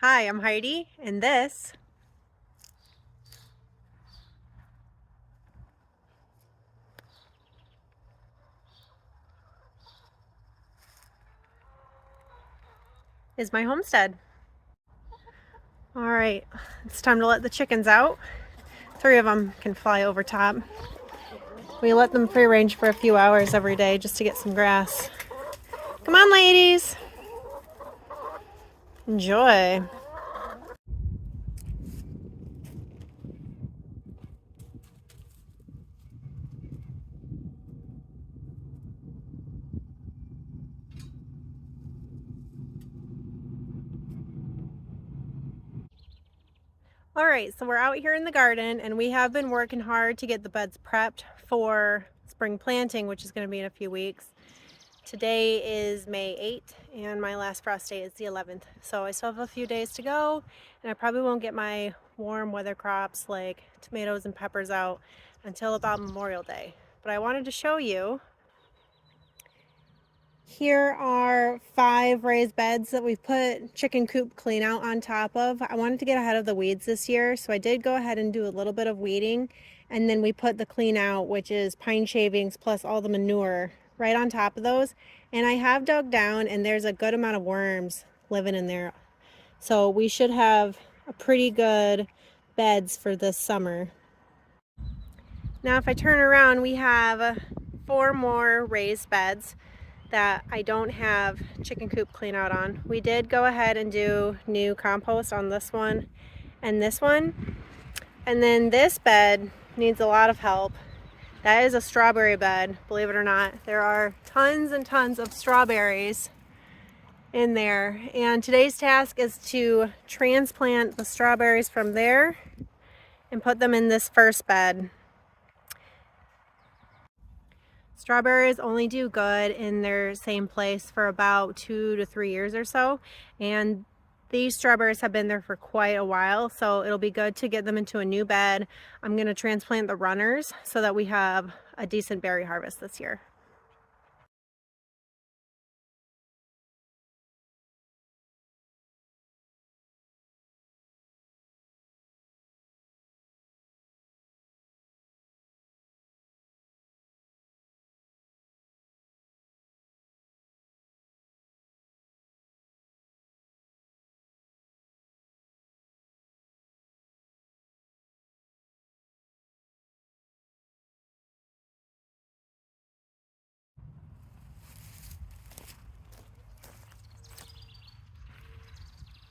Hi, I'm Heidi, and this is my homestead. All right, it's time to let the chickens out. 3 of them can fly over top. We let them free range for a few hours every day just to get some grass. Come on, ladies. Enjoy. All right, so we're out here in the garden and we have been working hard to get the beds prepped for spring planting, which is going to be in a few weeks. Today is May 8th and my last frost date is the 11th. So I still have a few days to go and I probably won't get my warm weather crops like tomatoes and peppers out until about Memorial Day. But I wanted to show you. Here are 5 raised beds that we've put chicken coop clean out on top of. I wanted to get ahead of the weeds this year, so I did go ahead and do a little bit of weeding, and then we put the clean out, which is pine shavings plus all the manure, right on top of those. And I have dug down and there's a good amount of worms living in there. So we should have a pretty good beds for this summer. Now if I turn around, we have 4 more raised beds that I don't have chicken coop clean out on. We did go ahead and do new compost on this one and this one. And then this bed needs a lot of help. That is a strawberry bed, believe it or not. There are tons and tons of strawberries in there. And today's task is to transplant the strawberries from there and put them in this first bed. Strawberries only do good in their same place for about 2 to 3 years or so, and these strawberries have been there for quite a while, so it'll be good to get them into a new bed. I'm going to transplant the runners so that we have a decent berry harvest this year.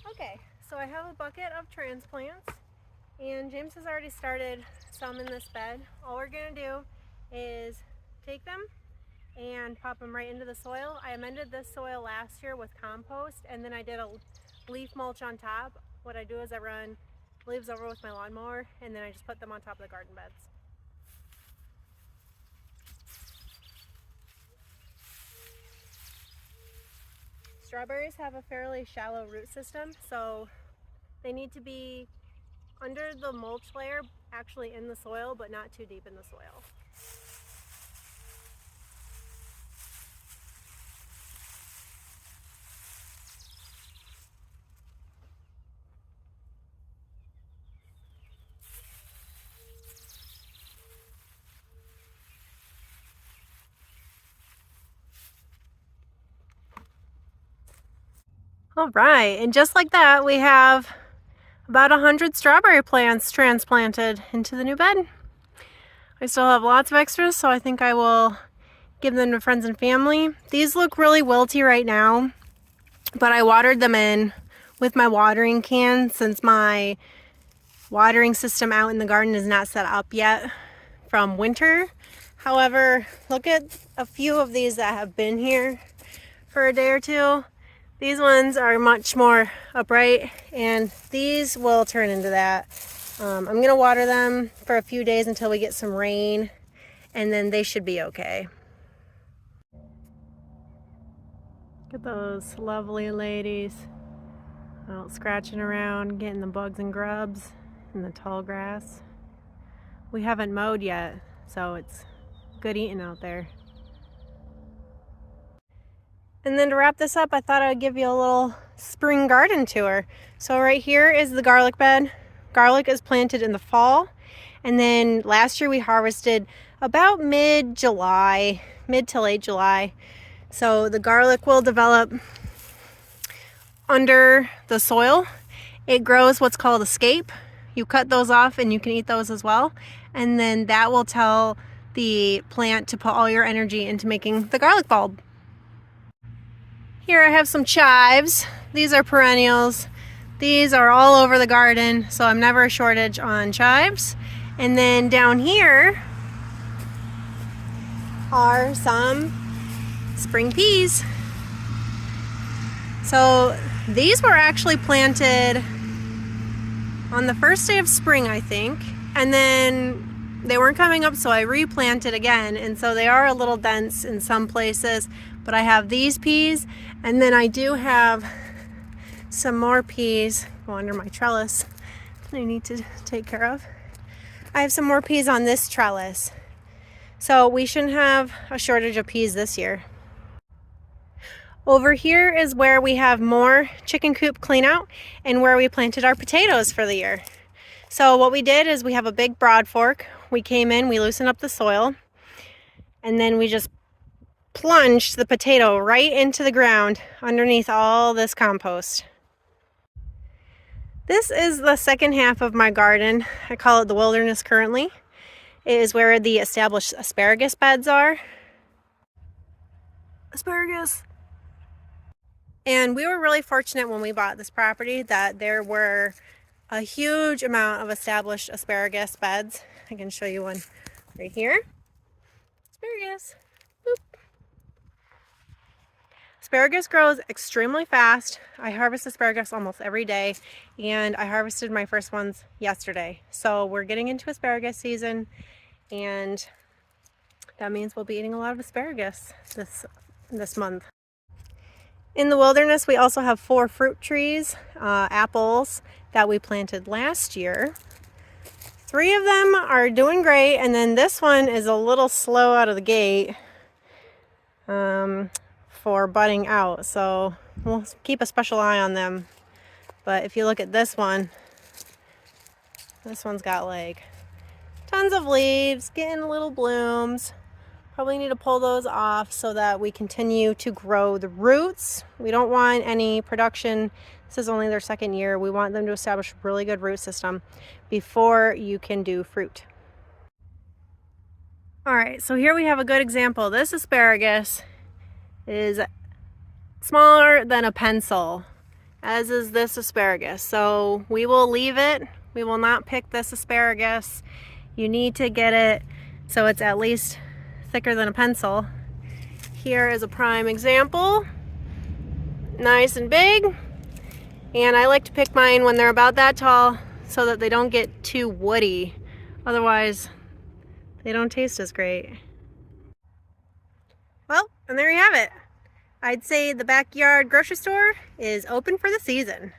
Okay, so I have a bucket of transplants and James has already started some in this bed. All we're going to do is take them and pop them right into the soil. I amended this soil last year with compost and then I did a leaf mulch on top. What I do is I run leaves over with my lawnmower and then I just put them on top of the garden beds. Strawberries have a fairly shallow root system, so they need to be under the mulch layer, actually in the soil, but not too deep in the soil. All right, and just like that, we have about 100 strawberry plants transplanted into the new bed. I still have lots of extras, so I think I will give them to friends and family. These look really wilty right now, but I watered them in with my watering can since my watering system out in the garden is not set up yet from winter. However, look at a few of these that have been here for a day or two. These ones are much more upright and these will turn into that. I'm gonna water them for a few days until we get some rain and then they should be okay. Look at those lovely ladies out scratching around, getting the bugs and grubs in the tall grass. We haven't mowed yet, so it's good eating out there. And then to wrap this up, I thought I'd give you a little spring garden tour. So right here is the garlic bed. Garlic is planted in the fall. And then last year we harvested about mid-July, mid to late July. So the garlic will develop under the soil. It grows what's called a scape. You cut those off and you can eat those as well. And then that will tell the plant to put all your energy into making the garlic bulb. Here I have some chives. These are perennials. These are all over the garden, so I'm never a shortage on chives. And then down here are some spring peas. So these were actually planted on the first day of spring, I think, and then they weren't coming up, so I replanted again, and so they are a little dense in some places. But I have these peas, and then I do have some more peas go under my trellis that I need to take care of. I have some more peas on this trellis, so we shouldn't have a shortage of peas this year. Over here is where we have more chicken coop clean out and where we planted our potatoes for the year. So what we did is we have a big broad fork. We came in, we loosened up the soil, and then we just plunged the potato right into the ground underneath all this compost. This is the second half of my garden. I call it the wilderness currently. It is where the established asparagus beds are. Asparagus! And we were really fortunate when we bought this property that there were a huge amount of established asparagus beds. I can show you one right here. Asparagus. Boop. Asparagus grows extremely fast. I harvest asparagus almost every day, and I harvested my first ones yesterday. So we're getting into asparagus season, and that means we'll be eating a lot of asparagus this month. In the wilderness, we also have 4 fruit trees, apples that we planted last year. 3 of them are doing great, and then this one is a little slow out of the gate for budding out. So we'll keep a special eye on them. But if you look at this one's got like tons of leaves, getting little blooms. Probably need to pull those off so that we continue to grow the roots. We don't want any production. This is only their second year. We want them to establish a really good root system before you can do fruit. All right, so here we have a good example. This asparagus is smaller than a pencil, as is this asparagus. So we will leave it. We will not pick this asparagus. You need to get it so it's at least thicker than a pencil. Here is a prime example. Nice and big. And I like to pick mine when they're about that tall so that they don't get too woody. Otherwise, they don't taste as great. Well, and there you have it. I'd say the backyard grocery store is open for the season.